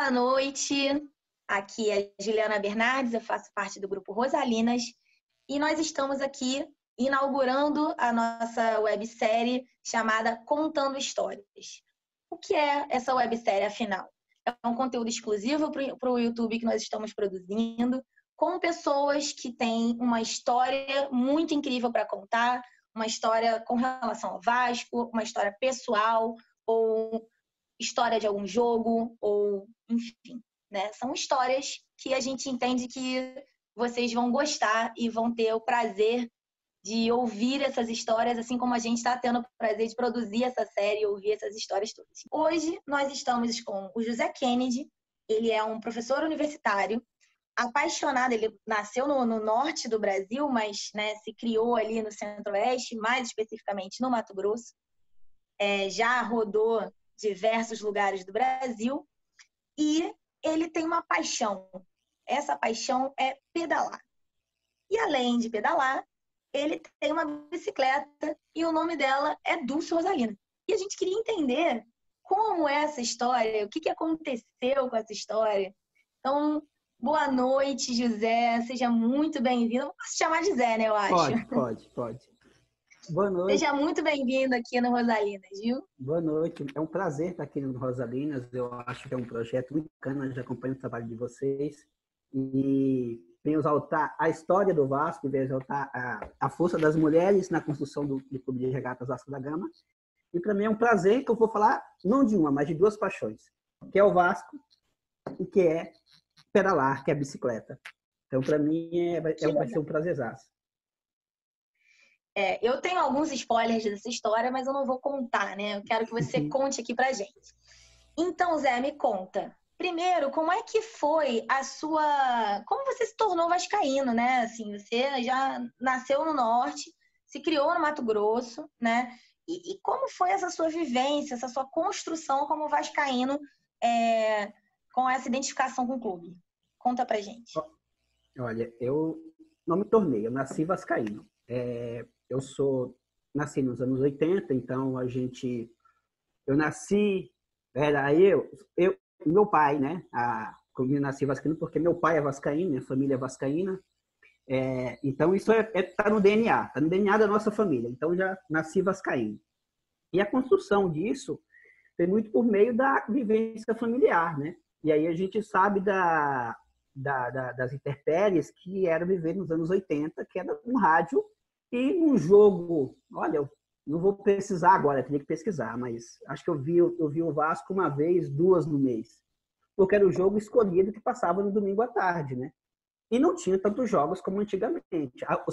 Boa noite, aqui é Juliana Bernardes, eu faço parte do grupo Rosalinas e nós estamos aqui inaugurando a nossa websérie chamada Contando Histórias. O que é essa websérie, afinal? É um conteúdo exclusivo para o YouTube que nós estamos produzindo, com pessoas que têm uma história muito incrível para contar, uma história com relação ao Vasco, uma história pessoal ou história de algum jogo, ou enfim, né? São histórias que a gente entende que vocês vão gostar e vão ter o prazer de ouvir essas histórias, assim como a gente está tendo o prazer de produzir essa série e ouvir essas histórias todas. Hoje nós estamos com o José Kennedy, ele é um professor universitário, apaixonado, ele nasceu no norte do Brasil, mas né, se criou ali no centro-oeste, mais especificamente no Mato Grosso, já rodou diversos lugares do Brasil e ele tem uma paixão. Essa paixão é pedalar. E além de pedalar, ele tem uma bicicleta e o nome dela é Dulce Rosalina. E a gente queria entender como é essa história, o que aconteceu com essa história. Então, boa noite, José. Seja muito bem-vindo. Eu posso te chamar de Zé, né, eu acho? Pode. Boa noite. Seja muito bem-vindo aqui no Rosalinas, viu? Boa noite. É um prazer estar aqui no Rosalinas. Eu acho que é um projeto muito bacana. Eu já acompanho o trabalho de vocês. E venho exaltar a história do Vasco, venho exaltar a força das mulheres na construção do Clube de Regatas Vasco da Gama. E para mim é um prazer que eu vou falar não de uma, mas de duas paixões, que é o Vasco e que é pedalar, que é a bicicleta. Então, para mim, vai ser um prazerzaço. Eu tenho alguns spoilers dessa história, mas eu não vou contar, né? Eu quero que você conte aqui pra gente. Então, Zé, me conta. Primeiro, como é que foi a sua... Como você se tornou vascaíno, né? Assim, você já nasceu no norte, se criou no Mato Grosso, né? E como foi essa sua vivência, essa sua construção como vascaíno com essa identificação com o clube? Conta pra gente. Olha, eu não me tornei, eu nasci vascaíno. Nasci nos anos 80, então eu nasci, meu pai, né? Eu nasci vascaíno porque meu pai é vascaíno, minha família é vascaína. Então isso tá no DNA da nossa família. Então já nasci vascaíno. E a construção disso foi muito por meio da vivência familiar, né? E aí a gente sabe das intempéries que era viver nos anos 80, que era um rádio e um jogo. Olha, eu não vou precisar agora, teria que pesquisar, mas acho que eu vi o Vasco uma vez, duas no mês, porque era o jogo escolhido que passava no domingo à tarde, né? E não tinha tantos jogos como antigamente. O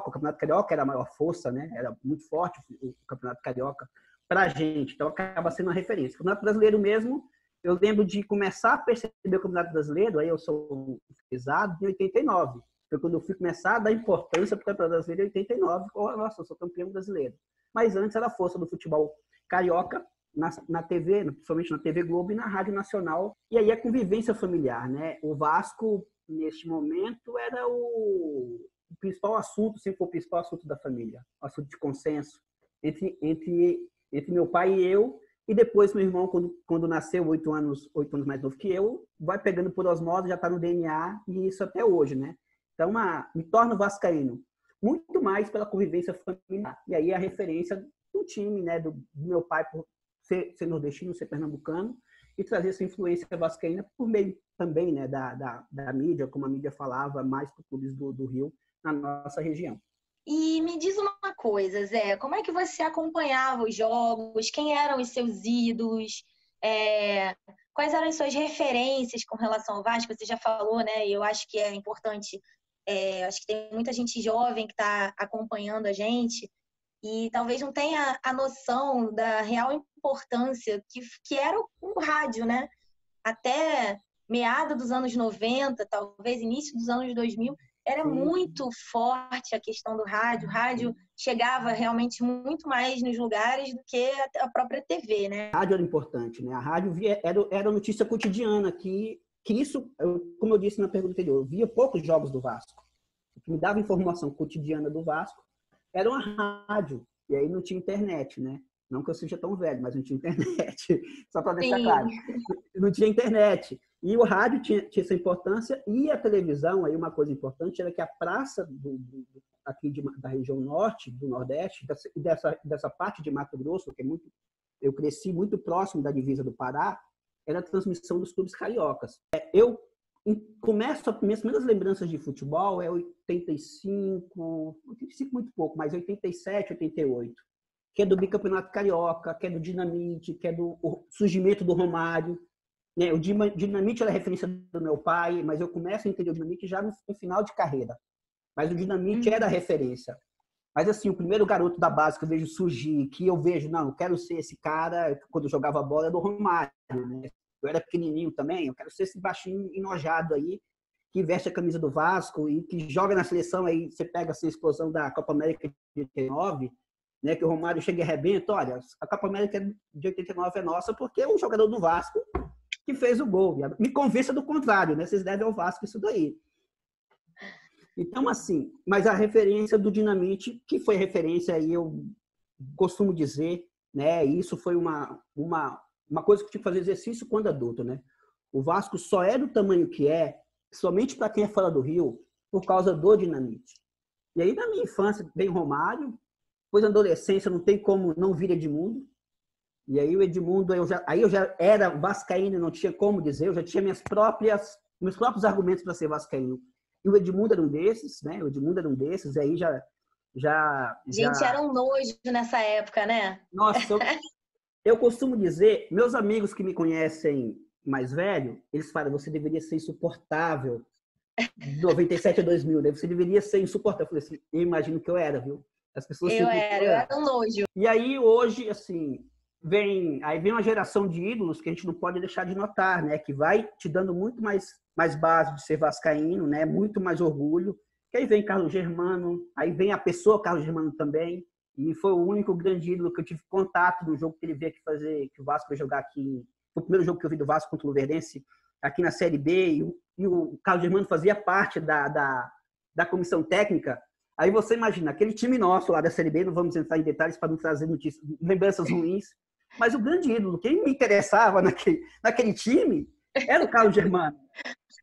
Campeonato Carioca era a maior força, né? Era muito forte o Campeonato Carioca para a gente, então acaba sendo uma referência. O Campeonato Brasileiro mesmo, eu lembro de começar a perceber o Campeonato Brasileiro, aí eu sou frisado, em 89. Foi quando eu fui começar a dar importância para o Campeonato Brasileiro em 89. Nossa, eu sou campeão brasileiro. Mas antes era a força do futebol carioca na TV, principalmente na TV Globo e na Rádio Nacional. E aí a convivência familiar, né? O Vasco, neste momento, era o principal assunto, sempre foi o principal assunto da família. O assunto de consenso entre meu pai e eu. E depois meu irmão, quando nasceu, 8 anos mais novo que eu, vai pegando por osmose, já está no DNA, e isso até hoje, né? Então, me torno vascaíno muito mais pela convivência familiar. E aí a referência do time, né? Do meu pai por ser nordestino, ser pernambucano, e trazer essa influência vascaína por meio também, né? Da mídia, como a mídia falava, mais para os clubes do Rio, na nossa região. E me diz uma coisa, Zé, como é que você acompanhava os jogos? Quem eram os seus ídolos? Quais eram as suas referências com relação ao Vasco? Você já falou, né? E eu acho que é importante. Acho que tem muita gente jovem que está acompanhando a gente e talvez não tenha a noção da real importância que era o rádio, né? Até meado dos anos 90, talvez início dos anos 2000, era muito forte a questão do rádio. O rádio chegava realmente muito mais nos lugares do que a própria TV, né? A rádio era importante, né? A rádio era notícia cotidiana, que isso, como eu disse na pergunta anterior, eu via poucos jogos do Vasco. O que me dava informação cotidiana do Vasco era uma rádio, e aí não tinha internet, né? Não que eu seja tão velho, mas não tinha internet. Só para deixar Sim. claro. Não tinha internet. E o rádio tinha essa importância. E a televisão, aí uma coisa importante, era que a praça aqui da região norte, do Nordeste, dessa parte de Mato Grosso, que é muito, eu cresci muito próximo da divisa do Pará, era a transmissão dos clubes cariocas. Eu começo, as minhas primeiras lembranças de futebol é 85 muito pouco, mas 87, 88, que é do bicampeonato carioca, que é do Dinamite, que é do surgimento do Romário. Né? O Dinamite era a referência do meu pai, mas eu começo a entender o Dinamite já no final de carreira. Mas o Dinamite era a referência. Mas, assim, o primeiro garoto da base que eu vejo surgir, que eu vejo, não, eu quero ser esse cara, quando eu jogava bola, é do Romário, né? Eu era pequenininho também, eu quero ser esse baixinho enojado aí, que veste a camisa do Vasco e que joga na seleção, aí você pega assim, a explosão da Copa América de 89, né, que o Romário chega e arrebenta, olha, a Copa América de 89 é nossa porque é um jogador do Vasco que fez o gol. Me convença do contrário, né? Vocês devem ao Vasco isso daí. Então, assim, mas a referência do Dinamite, que foi referência aí, eu costumo dizer, né? Isso foi uma coisa que eu tive que fazer exercício quando adulto, né? O Vasco só é do tamanho que é, somente para quem é fora do Rio, por causa do Dinamite. E aí, na minha infância, vem Romário, depois na adolescência, não tem como não vir Edmundo. E aí o Edmundo, eu já era vascaíno, não tinha como dizer, eu já tinha meus próprios argumentos para ser vascaíno. E o Edmundo era um desses, né? O Edmundo era um desses, e aí Gente, era um nojo nessa época, né? Nossa, eu costumo dizer, meus amigos que me conhecem mais velho, eles falam, você deveria ser insuportável. 97 a 2000, né? Você deveria ser insuportável. Eu falei assim, eu imagino que eu era, viu? As pessoas Eu sentem que eu era. era um nojo. E aí, hoje, assim, vem uma geração de ídolos que a gente não pode deixar de notar, né? Que vai te dando muito mais base de ser vascaíno, né? Muito mais orgulho. Que aí vem Carlos Germano, aí vem a pessoa Carlos Germano também. E foi o único grande ídolo que eu tive contato no jogo que ele veio aqui fazer, que o Vasco vai jogar aqui. Foi o primeiro jogo que eu vi do Vasco contra o Luverdense, aqui na Série B. E o Carlos Germano fazia parte da comissão técnica. Aí você imagina, aquele time nosso lá da Série B, não vamos entrar em detalhes para não trazer notícias, lembranças ruins, mas o grande ídolo, quem me interessava naquele time, era o Carlos Germano.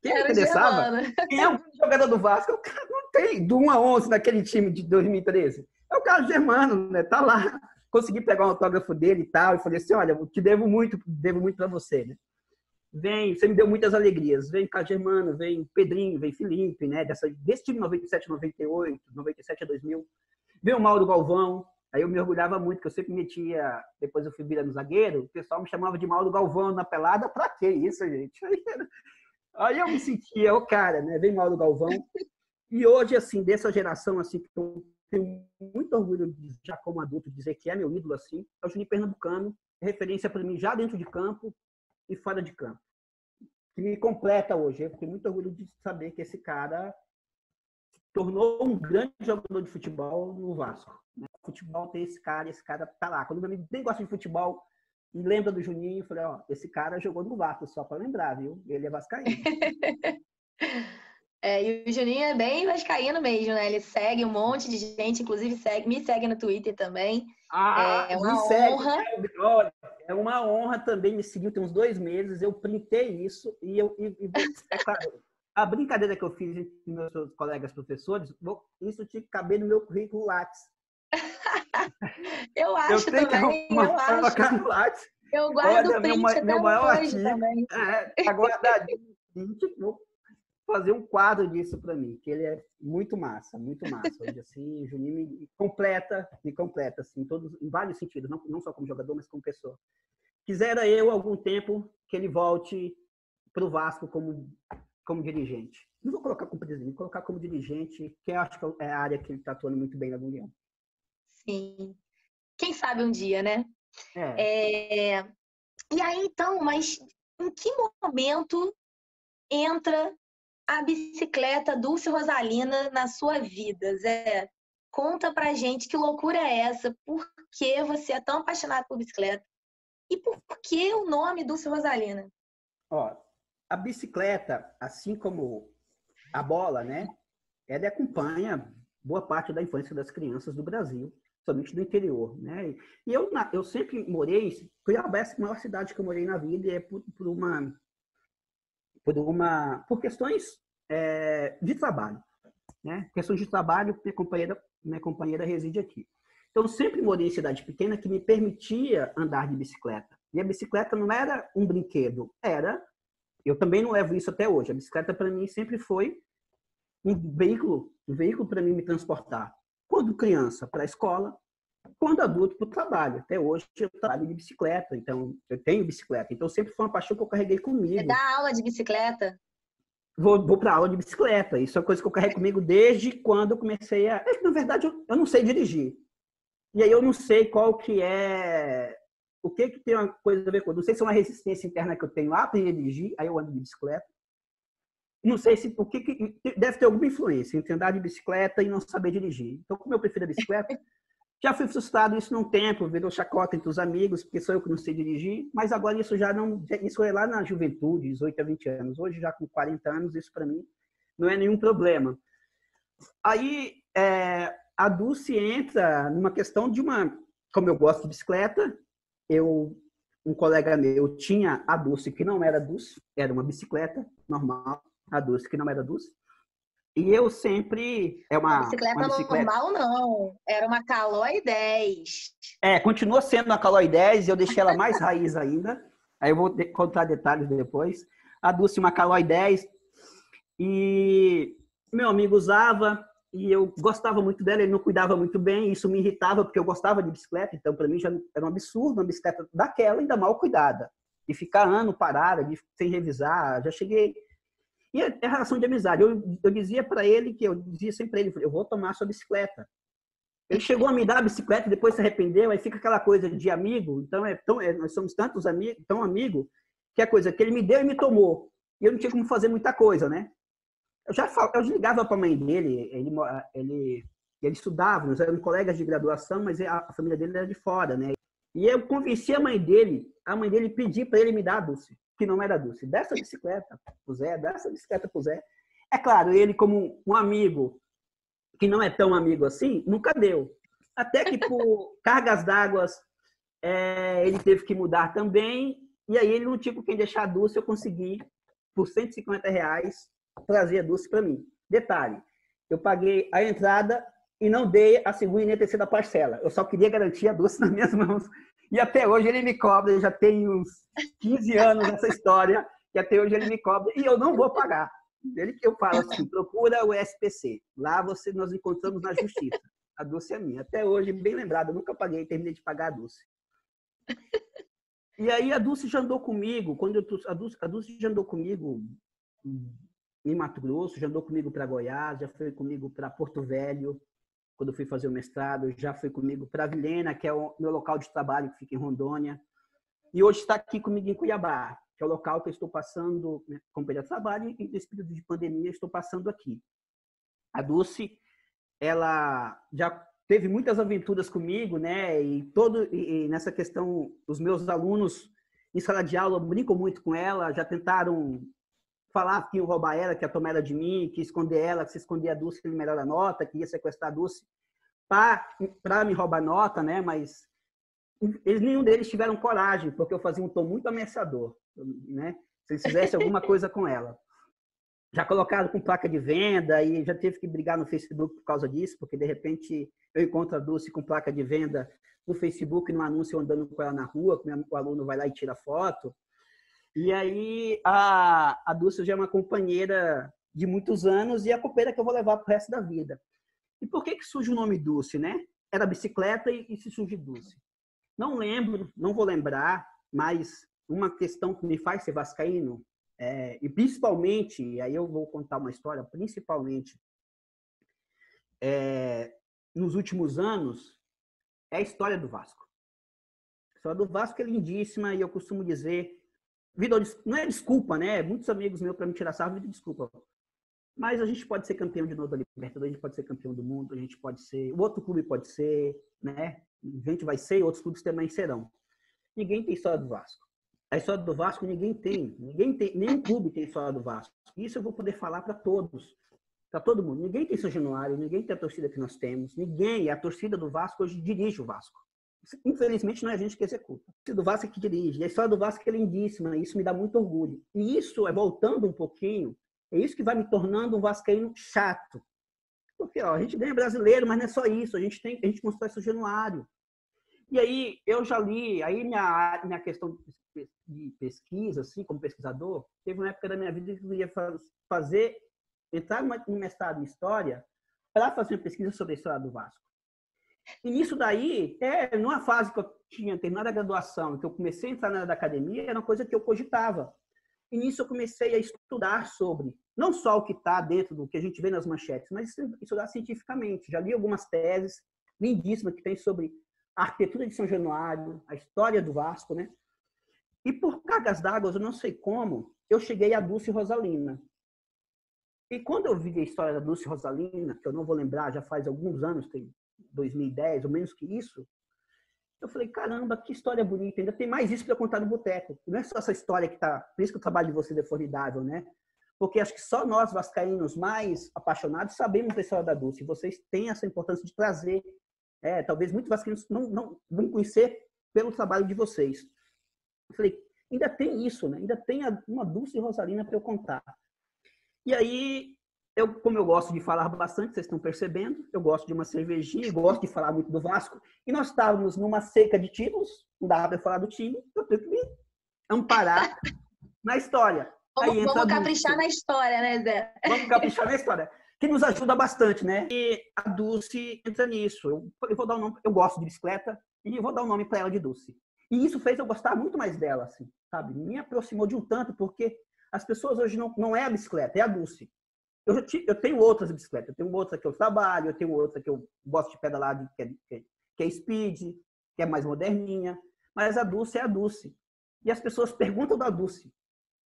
Quem me Era o interessava? Germano. Quem é o jogador do Vasco? O cara não tem do 1 a 11 naquele time de 2013. É o Carlos Germano, né? Tá lá. Consegui pegar um autógrafo dele e tal, e falei assim, olha, eu te devo muito para você, né? Você me deu muitas alegrias. Vem Carlos Germano, vem Pedrinho, vem Felipe, né? Desse time 97, 98, 97 a 2000. Vem o Mauro Galvão. Aí eu me orgulhava muito, que eu sempre metia, depois eu fui virando zagueiro, o pessoal me chamava de Mauro Galvão na pelada. Pra que isso, gente? Aí eu me sentia o cara, né? Vem Mauro Galvão. E hoje, assim, dessa geração, assim, que eu tenho muito orgulho de, já como adulto, dizer que é meu ídolo, assim, é o Juninho Pernambucano, referência para mim já dentro de campo e fora de campo. Que me completa hoje. Eu tenho muito orgulho de saber que esse cara tornou um grande jogador de futebol no Vasco. Né? O futebol tem esse cara tá lá. Quando meu amigo nem gosta de futebol, me lembra do Juninho, eu falei, ó, esse cara jogou no Vasco, só para lembrar, viu? Ele é vascaíno. E o Juninho é bem vascaíno mesmo, né? Ele segue um monte de gente, inclusive me segue no Twitter também. É Me uma segue. honra. Olha, é uma honra também, me seguiu tem uns 2 meses, eu printei isso é claro, a brincadeira que eu fiz entre meus colegas professores, isso tinha que caber no meu currículo Lattes. Eu acho também, eu acho. No Lattes. Eu guardo o Olha, print até meu maior hoje artigo, também. tá guardadinho. Vou fazer um quadro disso para mim, que ele é muito massa, muito massa. Hoje, assim, o Juninho me completa, assim, em vários sentidos, não só como jogador, mas como pessoa. Quisera eu, algum tempo, que ele volte para o Vasco como dirigente. Não vou colocar como presidente, vou colocar como dirigente, que eu acho que é a área que ele está atuando muito bem na União. Sim. Quem sabe um dia, né? É. E aí, então, mas em que momento entra a bicicleta Dulce Rosalina na sua vida, Zé? Conta pra gente que loucura é essa? Por que você é tão apaixonado por bicicleta? E por que o nome Dulce Rosalina? Ó, a bicicleta, assim como a bola, né? Ela acompanha boa parte da infância das crianças do Brasil. somente do interior, né? E eu sempre morei, Cuiabá é a maior cidade que eu morei na vida e é por questões de trabalho, né? Questões de trabalho, minha companheira reside aqui. Então, eu sempre morei em cidade pequena que me permitia andar de bicicleta. E a bicicleta não era um brinquedo, eu também não levo isso até hoje. A bicicleta, para mim, sempre foi um veículo para mim me transportar. Quando criança, para a escola, quando adulto, para o trabalho. Até hoje, eu trabalho de bicicleta, então, eu tenho bicicleta. Então, sempre foi uma paixão que eu carreguei Você comigo. dá aula de bicicleta? Vou para aula de bicicleta. Isso é uma coisa que eu carrego comigo desde quando eu comecei a... Na verdade, eu não sei dirigir. E aí eu não sei qual que é... O que tem uma coisa a ver com... Não sei se é uma resistência interna que eu tenho a aprender a dirigir, aí eu ando de bicicleta. Não sei se... Deve ter alguma influência entre andar de bicicleta e não saber dirigir. Então, como eu prefiro a bicicleta, já fui frustrado isso num tempo, virou chacota entre os amigos, porque sou eu que não sei dirigir, mas agora isso já não... Isso é lá na juventude, 18 a 20 anos. Hoje, já com 40 anos, isso para mim não é nenhum problema. Aí, a Dulce entra numa questão de uma... Como eu gosto de bicicleta, um colega meu tinha a Dulce, que não era Dulce, era uma bicicleta normal, a Dulce, que não era Dulce. E eu sempre... Uma uma bicicleta bicicleta... normal, não. Era uma Caloi 10. Continua sendo uma Caloi 10 e eu deixei ela mais raiz ainda. Aí eu vou contar detalhes depois. A Dulce, uma Caloi 10. E meu amigo usava e eu gostava muito dela, ele não cuidava muito bem, isso me irritava porque eu gostava de bicicleta, então para mim já era um absurdo uma bicicleta daquela ainda mal cuidada. E ficar ano parada, sem revisar, já cheguei... E a relação de amizade, eu dizia para ele, eu dizia sempre para ele, eu vou tomar a sua bicicleta. Ele chegou a me dar a bicicleta, depois se arrependeu, aí fica aquela coisa de amigo. Então, nós somos tantos amigos, tão amigos, que é coisa que ele me deu e me tomou. E eu não tinha como fazer muita coisa, né? Eu ligava para a mãe dele, ele estudava, nós éramos colegas de graduação, mas a família dele era de fora, né? E eu convenci a mãe dele pedir para ele me dar a Dulce, que não era Dulce. Dessa bicicleta pro Zé. É claro, ele como um amigo que não é tão amigo assim, nunca deu. Até que por cargas d'água ele teve que mudar também, e aí ele não tinha com quem deixar a Dulce, eu consegui, por R$ 150, trazer a Dulce para mim. Detalhe, eu paguei a entrada e não dei a segunda e nem a terceira parcela. Eu só queria garantir a Dulce nas minhas mãos. E até hoje ele me cobra, já tem uns 15 anos essa história, e até hoje ele me cobra, e eu não vou pagar. Ele que eu falo assim, procura o SPC. Lá nós encontramos na justiça. A Dulce é minha. Até hoje, bem lembrado, eu nunca paguei, terminei de pagar a Dulce. E aí a Dulce já andou comigo, a Dulce já andou comigo em Mato Grosso, já andou comigo para Goiás, já foi comigo para Porto Velho, quando eu fui fazer o mestrado, já foi comigo para Vilhena, que é o meu local de trabalho, que fica em Rondônia. E hoje está aqui comigo em Cuiabá, que é o local que eu estou passando, como período de trabalho, e nesse período de pandemia estou passando aqui. A Dulce, ela já teve muitas aventuras comigo, né? E nessa questão, os meus alunos em sala de aula brincam muito com ela, já tentaram falar que iam roubar ela, que ia tomar ela de mim, que ia esconder ela, que se esconder a Dulce, que ele melhora a nota, que ia sequestrar a Dulce para me roubar nota, né? Mas nenhum deles tiveram coragem, porque eu fazia um tom muito ameaçador, né? Se eles fizessem alguma coisa com ela. Já colocaram com placa de venda e já teve que brigar no Facebook por causa disso, porque de repente eu encontro a Dulce com placa de venda no Facebook, no anúncio andando com ela na rua, o aluno vai lá e tira foto. E aí a Dulce já é uma companheira de muitos anos e é a companheira que eu vou levar para o resto da vida. E por que surge o nome Dulce, né? Era bicicleta e se surge Dulce. Não lembro, não vou lembrar, mas uma questão que me faz ser vascaíno, e principalmente, e aí eu vou contar uma história, principalmente nos últimos anos, é a história do Vasco. A história do Vasco é lindíssima e eu costumo dizer, não é desculpa, né? Muitos amigos meus para me tirar sarro, desculpa. Mas a gente pode ser campeão de novo da Libertadores, a gente pode ser campeão do mundo, a gente pode ser, o outro clube pode ser, né? A gente vai ser e outros clubes também serão. Ninguém tem história do Vasco. A história do Vasco ninguém tem. Nenhum clube tem história do Vasco. Isso eu vou poder falar para todos. Para todo mundo. Ninguém tem São Januário, ninguém tem a torcida que nós temos, ninguém. A torcida do Vasco hoje dirige o Vasco. Infelizmente, não é a gente que executa. A torcida do Vasco é que dirige. E a história do Vasco é lindíssima, e isso me dá muito orgulho. E isso, voltando um pouquinho, é isso que vai me tornando um vascaíno chato. Porque ó, a gente ganha brasileiro, mas não é só isso. A gente constrói São Januário. E aí, eu já li, aí minha questão de pesquisa, assim, como pesquisador, teve uma época da minha vida que eu queria entrar no mestrado em História para fazer uma pesquisa sobre a história do Vasco. E nisso daí, numa fase que eu tinha terminado a graduação, que eu comecei a entrar na área da academia, era uma coisa que eu cogitava. E nisso eu comecei a estudar sobre, não só o que está dentro do que a gente vê nas manchetes, mas estudar cientificamente. Já li algumas teses lindíssimas que tem sobre a arquitetura de São Januário, a história do Vasco, né? E por cargas d'água, eu não sei como, eu cheguei a Dulce Rosalina. E quando eu vi a história da Dulce Rosalina, que eu não vou lembrar, já faz alguns anos, tem 2010, ou menos que isso, eu falei, caramba, que história bonita, ainda tem mais isso para contar no boteco. Não é só essa história que está, por isso que o trabalho de vocês é formidável, né? Porque acho que só nós, vascaínos mais apaixonados, sabemos da história da Dulce. Vocês têm essa importância de trazer. Talvez muitos vascaínos não vão conhecer pelo trabalho de vocês. Eu falei, ainda tem isso, né? Ainda tem uma Dulce Rosalina para eu contar. E aí, como eu gosto de falar bastante, vocês estão percebendo, eu gosto de uma cervejinha, gosto de falar muito do Vasco, e nós estávamos numa seca de títulos, não dava para falar do time, eu tenho que me amparar na história. Vamos caprichar na história, né, Zé? Vamos caprichar na história, que nos ajuda bastante, né? E a Dulce entra nisso. Eu vou dar um nome, eu gosto de bicicleta, e eu vou dar um nome para ela de Dulce. E isso fez eu gostar muito mais dela, assim, sabe? Me aproximou de um tanto, porque as pessoas hoje não é a bicicleta, é a Dulce. Eu tenho outras bicicletas. Eu tenho outra que eu trabalho, eu tenho outra que eu gosto de pedalar, que é speed, que é mais moderninha. Mas a Dulce é a Dulce. E as pessoas perguntam da Dulce.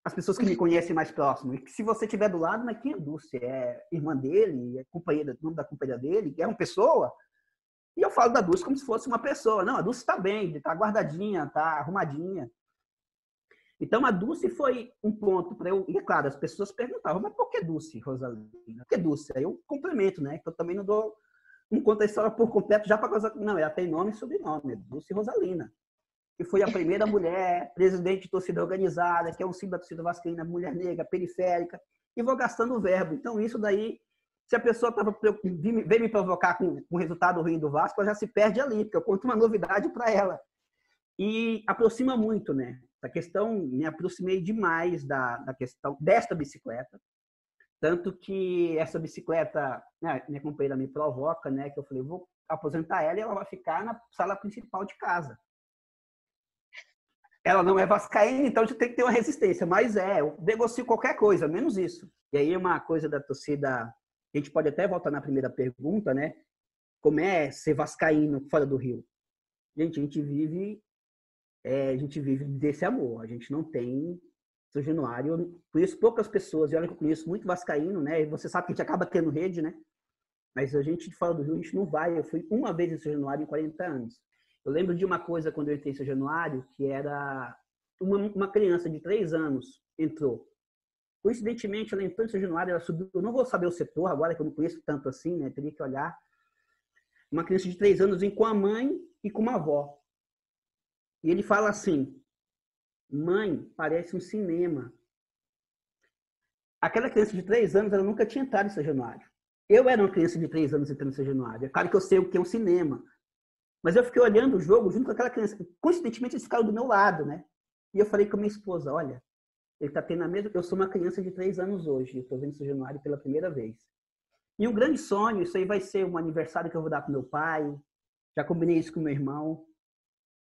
As pessoas que me conhecem mais próximo. E que se você estiver do lado, mas quem é Dulce? É irmã dele? É companheira, nome da companheira dele? É uma pessoa? E eu falo da Dulce como se fosse uma pessoa. Não, a Dulce está bem, está guardadinha, está arrumadinha. Então, a Dulce foi um ponto para eu... E, é claro, as pessoas perguntavam, mas por que Dulce, Rosalina? Por que Dulce? Aí eu complemento, né? Que eu também não conto a história por completo, já para coisa... Não, ela tem nome e sobrenome, é Dulce Rosalina. Que foi a primeira mulher presidente de torcida organizada, que é um símbolo da torcida vascaína, mulher negra, periférica. E vou gastando o verbo. Então, isso daí, se a pessoa veio me provocar com o resultado ruim do Vasco, ela já se perde ali, porque eu conto uma novidade para ela. E aproxima muito, né? A questão, me aproximei demais da questão desta bicicleta, tanto que essa bicicleta, né, minha companheira me provoca, né, que eu falei, vou aposentar ela e ela vai ficar na sala principal de casa. Ela não é vascaína, então a gente tem que ter uma resistência, mas eu negocio qualquer coisa, menos isso. E aí uma coisa da torcida, a gente pode até voltar na primeira pergunta, né, como é ser vascaíno fora do Rio? Gente, a gente vive desse amor. A gente não tem São Januário. Eu conheço poucas pessoas, e olha que eu conheço muito vascaíno, né? E você sabe que a gente acaba tendo rede, né? Mas a gente de fora do Rio, a gente não vai. Eu fui uma vez em São Januário em 40 anos. Eu lembro de uma coisa quando eu entrei em São Januário, que era uma criança de 3 anos entrou. Coincidentemente, ela entrou em São Januário, ela subiu. Eu não vou saber o setor agora, que eu não conheço tanto assim, né? Teria que olhar. Uma criança de 3 anos vem com a mãe e com uma avó. E ele fala assim, mãe, parece um cinema. Aquela criança de 3 anos, ela nunca tinha entrado em São Januário. Eu era uma criança de 3 anos entrando em São Januário. É claro que eu sei o que é um cinema. Mas eu fiquei olhando o jogo junto com aquela criança. Coincidentemente, eles ficaram do meu lado, né? E eu falei com a minha esposa, olha, ele tá tendo a mesma... Eu sou uma criança de 3 anos hoje. Eu estou vendo São Januário pela primeira vez. E um grande sonho, isso aí vai ser um aniversário que eu vou dar pro meu pai. Já combinei isso com meu irmão,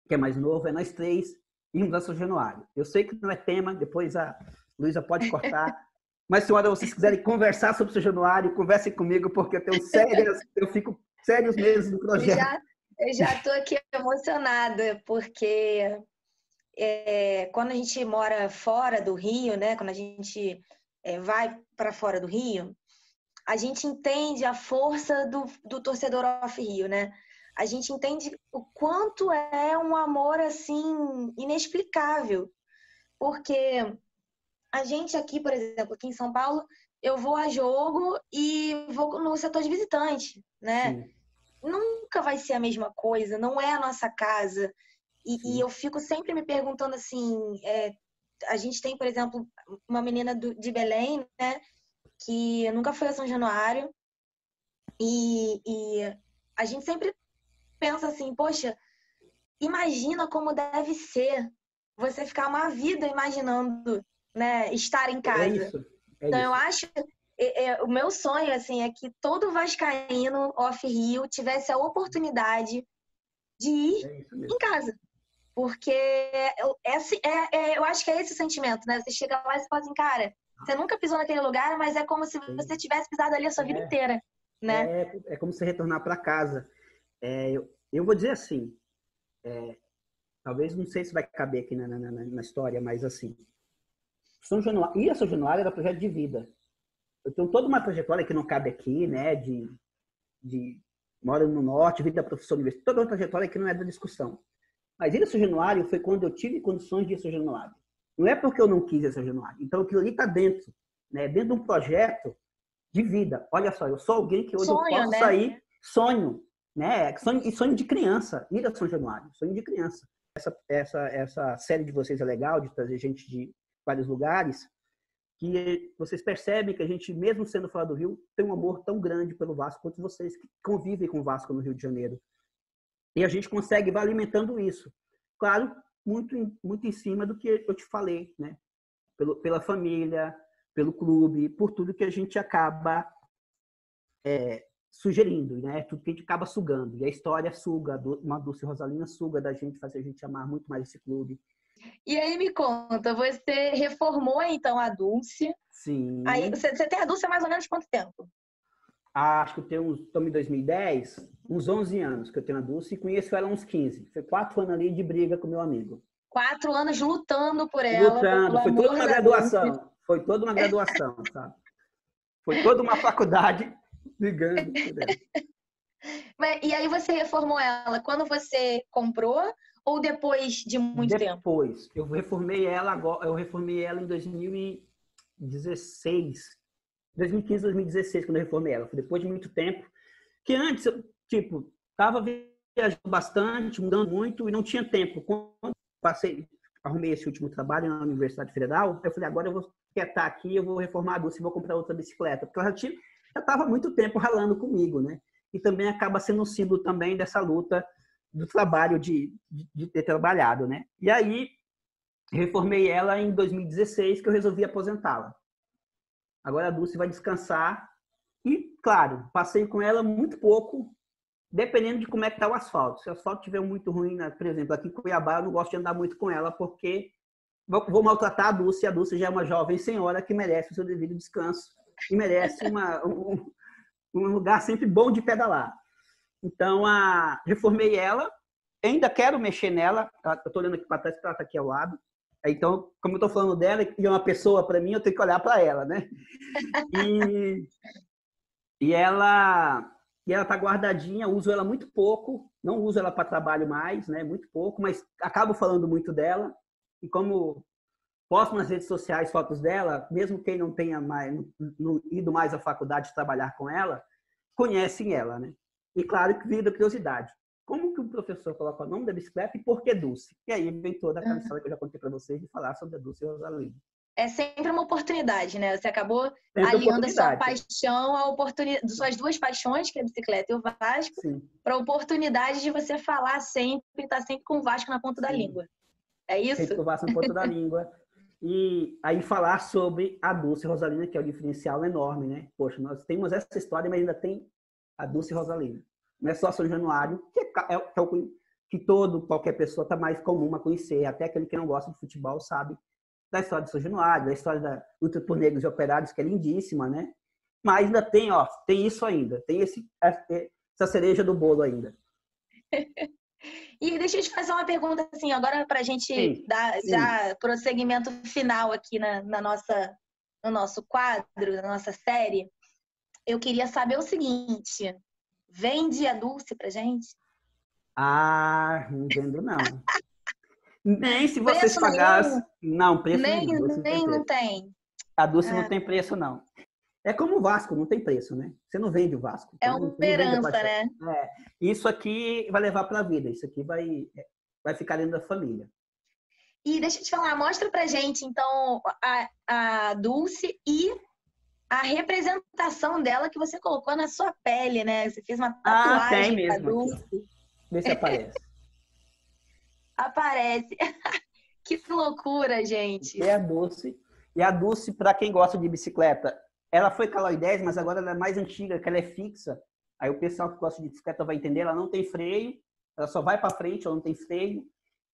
que é mais novo, é nós 3 irmos a São Januário. Eu sei que não é tema, depois a Luísa pode cortar, mas se vocês quiserem conversar sobre São Januário, conversem comigo, porque eu fico sérios meses no projeto. Eu já estou aqui emocionada, porque quando a gente mora fora do Rio, né, quando a gente vai para fora do Rio, a gente entende a força do torcedor off-Rio, né? A gente entende o quanto é um amor, assim, inexplicável. Porque a gente aqui, por exemplo, aqui em São Paulo, eu vou a jogo e vou no setor de visitante, né? Sim, Nunca vai ser a mesma coisa, não é a nossa casa. E sim. eu fico sempre me perguntando assim, a gente tem, por exemplo, uma menina de Belém, né? Que nunca foi a São Januário. E a gente sempre pensa assim, poxa, imagina como deve ser você ficar uma vida imaginando, né, estar em É casa. isso, é Então eu isso. acho, o meu sonho assim é que todo vascaíno off-Rio tivesse a oportunidade de ir É isso em mesmo. casa. Porque eu acho que é esse o sentimento, né? Você chega lá e você fala assim, cara, você nunca pisou naquele lugar, mas é como se você tivesse pisado ali a sua vida É, inteira, né? é como você retornar para casa. Eu vou dizer assim, talvez não sei se vai caber aqui na história, mas assim, São Januário, ir a São Januário era projeto de vida. Eu tenho toda uma trajetória que não cabe aqui, né, de moro no norte, vida professor universitário, toda uma trajetória que não é da discussão. Mas ir a São Januário foi quando eu tive condições de ir a São Januário. Não é porque eu não quis ir a São Januário. Então, aquilo ali está dentro, né, dentro de um projeto de vida. Olha só, eu sou alguém que hoje eu Sonho, posso né? sair, sonho, né? Sonho de criança, ir a São Januário, sonho de criança. Essa série de vocês é legal, de trazer gente de vários lugares, que vocês percebem que a gente, mesmo sendo fora do Rio, tem um amor tão grande pelo Vasco quanto vocês que convivem com o Vasco no Rio de Janeiro. E a gente consegue vai alimentando isso. Claro, muito em cima do que eu te falei, né? Pela família, pelo clube, por tudo que a gente acaba sugerindo, né? Tudo que a gente acaba sugando. E a história suga, uma Dulce Rosalina suga da gente, fazer a gente amar muito mais esse clube. E aí me conta, você reformou então a Dulce. Aí Sim. você tem a Dulce há mais ou menos quanto tempo? Acho que eu tenho estamos em 2010, uns 11 anos que eu tenho a Dulce e conheço ela há uns 15. Foi 4 anos ali de briga com meu amigo. 4 anos lutando por ela, pelo Lutando, foi toda amor uma da Dulce. graduação. Foi toda uma graduação, sabe? Foi toda uma faculdade brigando por ela. E aí você reformou ela quando você comprou ou depois de muito tempo? Depois, eu reformei ela em 2016. 2015, 2016, quando eu reformei ela. Foi depois de muito tempo. Que antes, tipo, tava viajando bastante, mudando muito e não tinha tempo. Quando arrumei esse último trabalho na Universidade Federal, eu falei, agora eu vou quietar aqui, eu vou reformar a Dulce e vou comprar outra bicicleta. Porque ela já estava muito tempo ralando comigo, né? E também acaba sendo um símbolo também dessa luta do trabalho de ter trabalhado, né? E aí, reformei ela em 2016, que eu resolvi aposentá-la. Agora a Dulce vai descansar e, claro, passei com ela muito pouco, dependendo de como é que está o asfalto. Se o asfalto estiver muito ruim, né? Por exemplo, aqui em Cuiabá, eu não gosto de andar muito com ela, porque vou maltratar a Dulce. A Dulce já é uma jovem senhora que merece o seu devido descanso e merece um lugar sempre bom de pedalar. Então, reformei ela, ainda quero mexer nela, eu estou olhando aqui para trás, porque ela está aqui ao lado. Então, como eu estou falando dela e é uma pessoa para mim, eu tenho que olhar para ela, né? E, e ela está guardadinha, uso ela muito pouco, não uso ela para trabalho mais, né? Muito pouco, mas acabo falando muito dela. E como posto nas redes sociais fotos dela, mesmo quem não tenha não ido mais à faculdade trabalhar com ela, conhecem ela, né? E claro que vira curiosidade. Como que o professor coloca o nome da bicicleta e por que Dulce? E aí vem toda aquela história que eu já contei para vocês de falar sobre a Dulce Rosalina. É sempre uma oportunidade, né? Você acabou Sempre aliando a sua oportunidade. paixão à oportunidade, suas duas paixões, que é a bicicleta e o Vasco, Sim, para a oportunidade de você falar sempre, estar sempre com o Vasco na ponta da sim. língua. É isso? Sempre que eu faço no ponto da língua. E aí falar sobre a Dulce Rosalina, que é o diferencial enorme, né? Poxa, nós temos essa história, mas ainda tem a Dulce Rosalina. Não é só São Januário, que qualquer pessoa está mais comum a conhecer. Até aquele que não gosta de futebol sabe da história de São Januário, da história da luta por negros e operários, que é lindíssima, né? Mas ainda tem isso ainda. Tem essa cereja do bolo ainda. E deixa eu te fazer uma pergunta assim, agora para a gente Sim, dar sim. já prosseguimento final aqui no nosso quadro, na nossa série. Eu queria saber o seguinte: vende a Dulce pra gente? Não vendo não. Nem se vocês Preço pagassem. nenhum? Não, preço Nem, nenhum. Doce não tem nem não preço. tem. A Dulce não Ah, tem preço, não. É como o Vasco, não tem preço, né? Você não vende o Vasco. É Então, uma não vende a herança, paixão. né? Isso aqui vai levar para a vida. né? Isso aqui vai levar para a vida. Isso aqui vai ficar dentro da família. E deixa eu te falar, mostra pra gente, então, a Dulce e a representação dela que você colocou na sua pele, né? Você fez uma Tem tatuagem da mesmo aqui. Dulce. Vê se aparece. Aparece. Que loucura, gente. É a Dulce. E a Dulce, para quem gosta de bicicleta, ela foi Caloi 10, mas agora ela é mais antiga, que ela é fixa. Aí o pessoal que gosta de bicicleta vai entender, ela não tem freio, ela só vai para frente, ela não tem freio.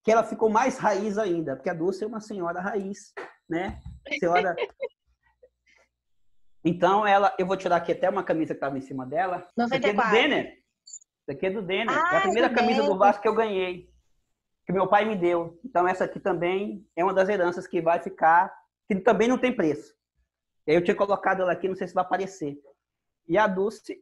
Que ela ficou mais raiz ainda, porque a Dulce é uma senhora raiz, né? Senhora... Então, eu vou tirar aqui até uma camisa que estava em cima dela. 94. Isso aqui é do Denner. Isso aqui é do Denner. É a Ah, primeira do camisa do Denner. Vasco que eu ganhei, que meu pai me deu. Então, essa aqui também é uma das heranças que vai ficar, que também não tem preço. E aí eu tinha colocado ela aqui, não sei se vai aparecer. E a Dulce...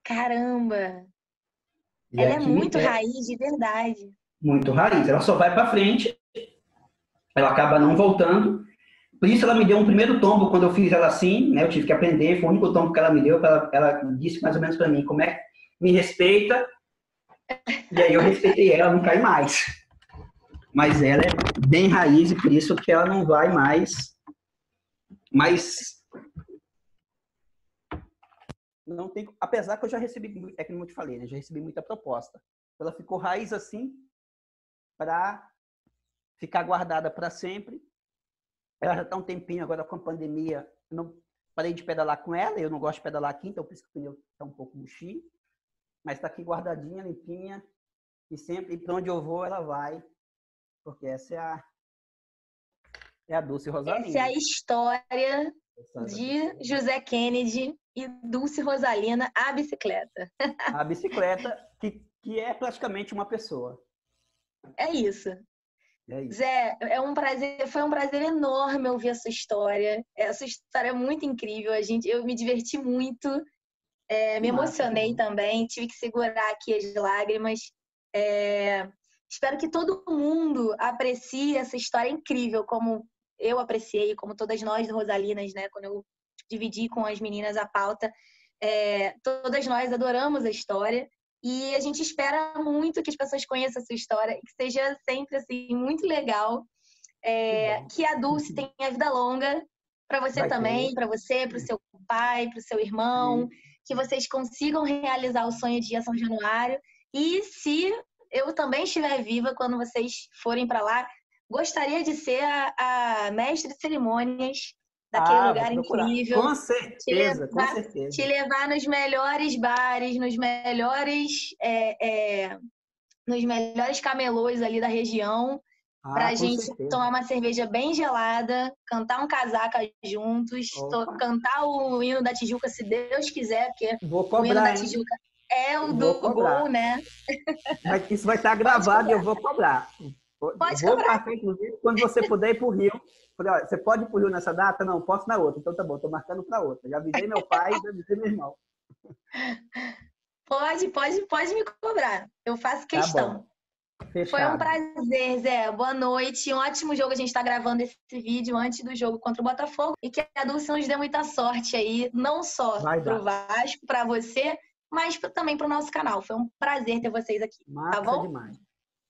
Caramba! E Ela é aqui muito raiz, de verdade. muito raiz. Ela só vai para frente, ela acaba não voltando. Por isso ela me deu um primeiro tombo quando eu fiz ela assim, né? Eu tive que aprender, foi o único tombo que ela me deu, ela disse mais ou menos para mim, como é que me respeita, e aí eu respeitei ela, não cai mais. Mas ela é bem raiz e por isso que ela não vai mais, mas não tem, apesar que eu já recebi, é que não te falei, né? Já recebi muita proposta. Ela ficou raiz assim para ficar guardada para sempre. Ela já está um tempinho agora com a pandemia. Eu não parei de pedalar com ela. Eu não gosto de pedalar aqui, então por isso que o pneu está um pouco murchinho. Mas está aqui guardadinha, limpinha. E sempre, para onde eu vou, ela vai. Porque essa é a Dulce Rosalina. Essa é a história de José Kennedy e Dulce Rosalina, a bicicleta. A bicicleta, que é praticamente uma pessoa. É isso. É isso. Zé, foi um prazer enorme ouvir a sua história. Essa história é muito incrível. Eu me diverti muito, me emocionei também, tive que segurar aqui as lágrimas. Espero que todo mundo aprecie essa história incrível, como eu apreciei, como todas nós Rosalinas, né? Quando eu dividi com as meninas a pauta, todas nós adoramos a história. E a gente espera muito que as pessoas conheçam a sua história e que seja sempre assim, muito legal. Que a Dulce tenha vida longa para você também, para você, para o seu pai, para o seu irmão, que vocês consigam realizar o sonho de ir a São Januário. E se eu também estiver viva quando vocês forem para lá, gostaria de ser a mestre de cerimônias daquele lugar incrível. Com certeza, com certeza. Te levar nos melhores bares, nos melhores camelôs ali da região, pra gente tomar uma cerveja bem gelada, cantar um casaca juntos, cantar o hino da Tijuca, se Deus quiser, porque o hino da Tijuca é o do gol, né? Mas isso vai estar gravado e eu vou cobrar. Pode cobrar. Marcar, inclusive, quando você puder ir pro Rio. Falei, olha, você pode ir pro Rio nessa data? Não, posso na outra. Então tá bom, tô marcando para outra. Já avisei meu pai, já avisei meu irmão. Pode me cobrar. Eu faço questão. Tá, foi um prazer, Zé. Boa noite. Um ótimo jogo. A gente está gravando esse vídeo antes do jogo contra o Botafogo. E que a Dulce nos dê muita sorte aí, não só pro Vasco, para você, mas também pro nosso canal. Foi um prazer ter vocês aqui. Massa tá bom? Demais.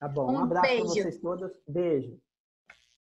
Tá bom. Um abraço para vocês todas. Beijo.